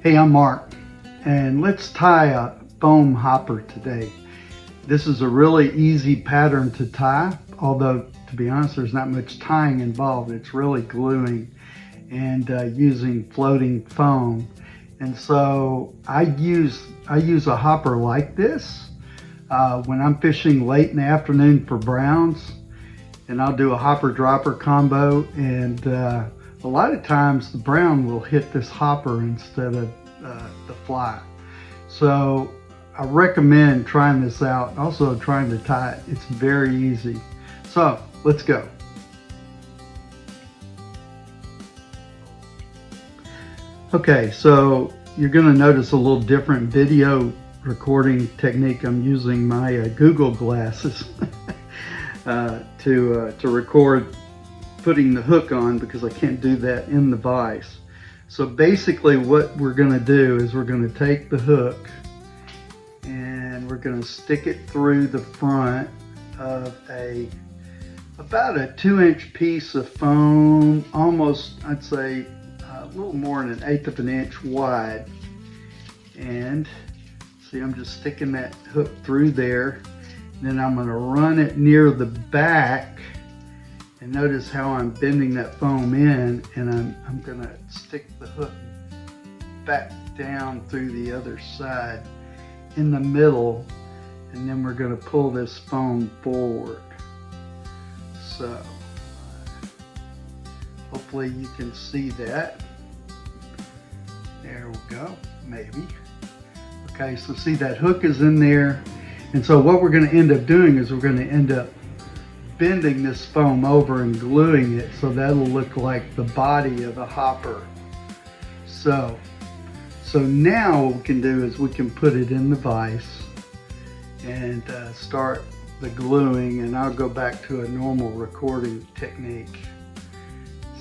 Hey, I'm Mark, and let's tie a foam hopper today. This is a really easy pattern to tie, although to be honest, there's not much tying involved. It's really gluing and using floating foam. And so I use a hopper like this when I'm fishing late in the afternoon for browns, and I'll do a hopper dropper combo, and a lot of times the brown will hit this hopper instead of the fly. So I recommend trying this out, also trying to tie it. It's very easy. So let's go. Okay, so you're going to notice a little different video recording technique. I'm using my Google glasses to record putting the hook on, because I can't do that in the vise. So basically what we're going to do is we're going to take the hook and we're going to stick it through the front of about a 2-inch piece of foam, almost, I'd say a little more than 1/8 of an inch wide. And see, I'm just sticking that hook through there. And then I'm going to run it near the back, and notice how I'm bending that foam in, and I'm going to stick the hook back down through the other side in the middle, and then we're going to pull this foam forward. So hopefully you can see that. There we go, maybe. Okay, so see, that hook is in there, and so what we're going to end up doing is we're going to end up bending this foam over and gluing it, so that'll look like the body of the hopper. So now what we can do is we can put it in the vise and start the gluing, and I'll go back to a normal recording technique.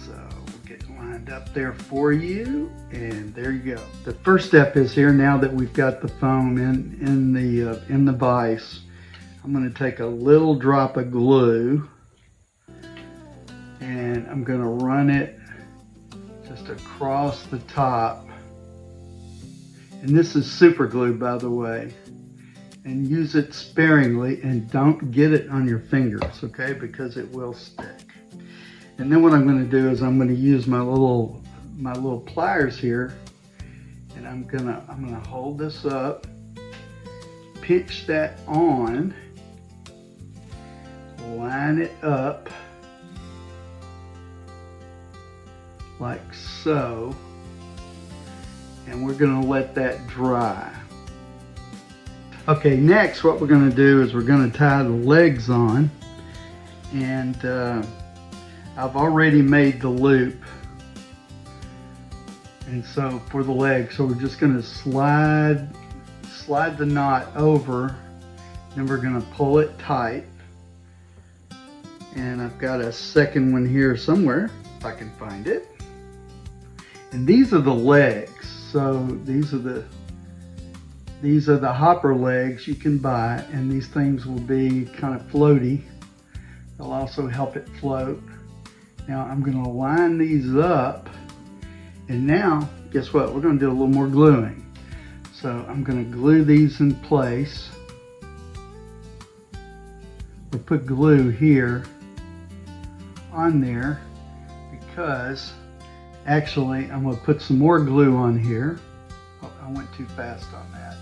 So we'll get lined up there for you, and there you go. The first step is here, now that we've got the foam in the vise, I'm going to take a little drop of glue and I'm going to run it just across the top. And this is super glue, by the way, and use it sparingly, and don't get it on your fingers, okay, because it will stick. And then what I'm going to do is I'm going to use my little pliers here, and I'm going to hold this up, pinch that on, line it up like so, and we're going to let that dry. Okay, next what we're going to do is we're going to tie the legs on, and I've already made the loop, and so for the legs, so we're just going to slide the knot over, then we're going to pull it tight. And I've got a second one here somewhere, if I can find it. And these are the legs. So these are the hopper legs you can buy, and these things will be kind of floaty. They'll also help it float. Now I'm going to line these up, and now guess what? We're going to do a little more gluing. So I'm going to glue these in place. We'll put glue here on there, because actually I'm going to put some more glue on here. Oh, I went too fast on that.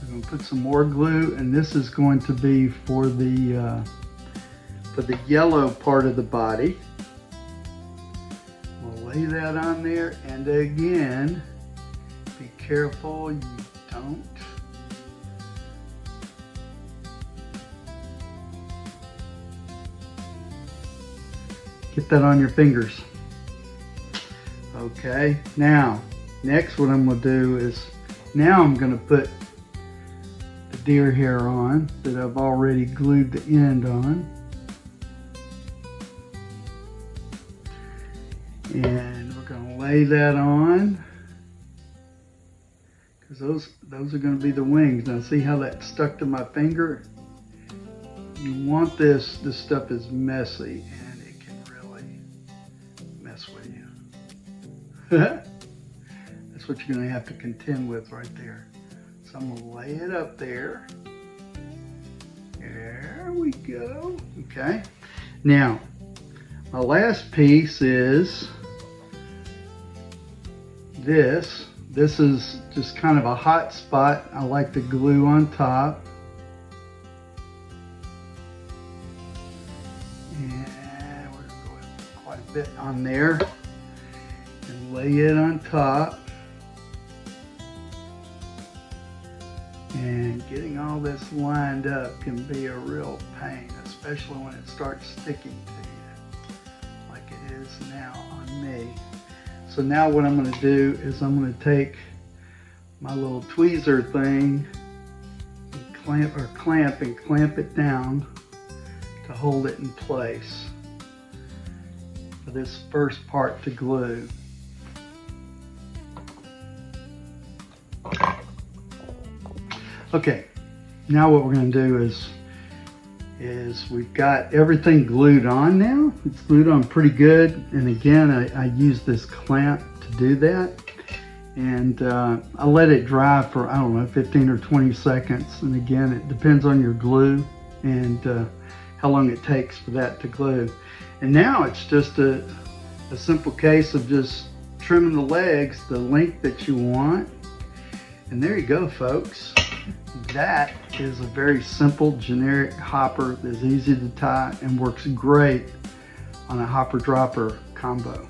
I'm going to put some more glue, and this is going to be for the yellow part of the body. We'll lay that on there, and again, be careful you don't get that on your fingers. Okay, now next what I'm going to do is, now I'm going to put the deer hair on that I've already glued the end on, and we're going to lay that on, because those are going to be the wings. Now see how that stuck to my finger? You want this stuff is messy, and it can really mess with you. That's what you're going to have to contend with right there. So I'm going to lay it up there. There we go. Okay. Now, my last piece is this. This is just kind of a hot spot. I like the glue on top. And we're going to put quite a bit on there. And lay it on top. And getting all this lined up can be a real pain, especially when it starts sticking to you, like it is now on me. So now what I'm going to do is I'm going to take my little tweezer thing and clamp it down to hold it in place for this first part to glue. Okay, now what we're going to do is we've got everything glued on now. It's glued on pretty good, and again I use this clamp to do that, and I let it dry for, I don't know, 15 or 20 seconds, and again it depends on your glue and how long it takes for that to glue. And now it's just a simple case of just trimming the legs the length that you want, and there you go, folks. That is a very simple generic hopper that's easy to tie and works great on a hopper dropper combo.